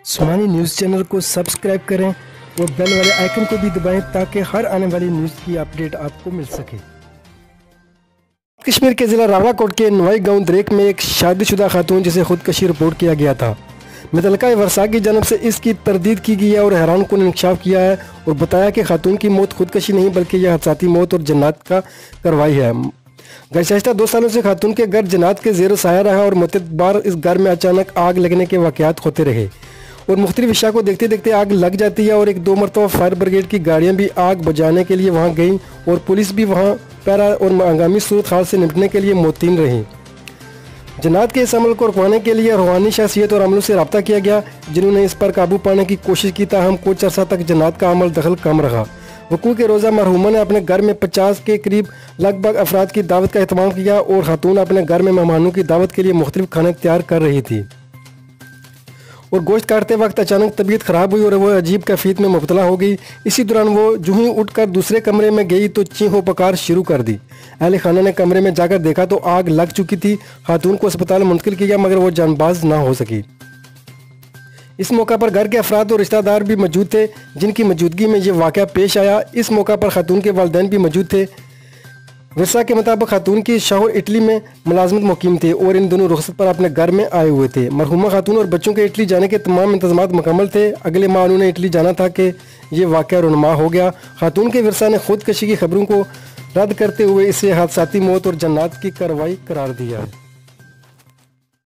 Sumani news channel को subscribe करें और बेल वाले आइकन को भी दबाएं ताकि हर आने वाली न्यूज़ की अपडेट आपको मिल सके। कश्मीर के ज़िला रावलाकोट के नवाई गांव दरेक में एक शादीशुदा खातून जिसे खुदकशी रिपोर्ट किया गया था, मुतल्लिका वर्सा की जानब से इसकी तरदीद की गई है और हैरान कुन इंकशाफ किया है और बताया कि खातून की मौत खुदकशी नहीं बल्कि यह हादसाती मौत और जन्नत का कार्रवाई है। गुज़श्ता 2 सालों से खातून के घर जन्नत के ज़ेर साया रहा और मुतअद्दिद बार इस घर में अचानक आग लगने के वाक़यात होते रहे और मुख्तलिफ अशिया को देखते देखते आग लग जाती है और 1-2 मरतबा फायर ब्रिगेड की गाड़ियाँ भी आग बुझाने के लिए वहाँ गईं और पुलिस भी वहाँ पैरा और हंगामी सूरत हाल से निपटने के लिए मुतैन रही। जन्नत के इस अमल को रुकवाने के लिए रूहानी शख्सियत और अमलों से रब्ता किया गया जिन्होंने इस पर काबू पाने की कोशिश की, ताहम कुछ अर्सा तक जन्नत का अमल दखल कम रहा। वकूअ के रोज़ा मरहूमा ने अपने घर में 50 के करीब लगभग अफराद की दावत का एहतमाम किया और खातून अपने घर में मेहमानों की दावत के लिए मुख्तलिफ खाने तैयार कर रही थी और गोश्त काटते वक्त अचानक तबीयत ख़राब हुई और वो अजीब कैफियत में मुब्तला हो गई। इसी दौरान वो जो ही उठकर दूसरे कमरे में गई तो चीखों पुकार शुरू कर दी। अहले खाना ने कमरे में जाकर देखा तो आग लग चुकी थी। खातून को अस्पताल मुंतकिल किया मगर वो जानबाज ना हो सकी। इस मौका पर घर के अफराद और रिश्तेदार भी मौजूद थे जिनकी मौजूदगी में ये वाक़या पेश आया। इस मौका पर खातून के वालिदैन भी मौजूद थे। वर्सा के मुताबिक खातून की शौहर इटली में मुलाजमत मुकीम थे और इन दोनों रुखसत पर अपने घर में आए हुए थे। मरहूमा खातून और बच्चों के इटली जाने के तमाम इंतजामात मुकम्मल थे। अगले माह उन्होंने इटली जाना था कि ये वाक़या रुनमा हो गया। खातून के वर्सा ने खुदकशी की खबरों को रद्द करते हुए इसे हादसाती मौत और जन्नत की कार्रवाई करार दिया है।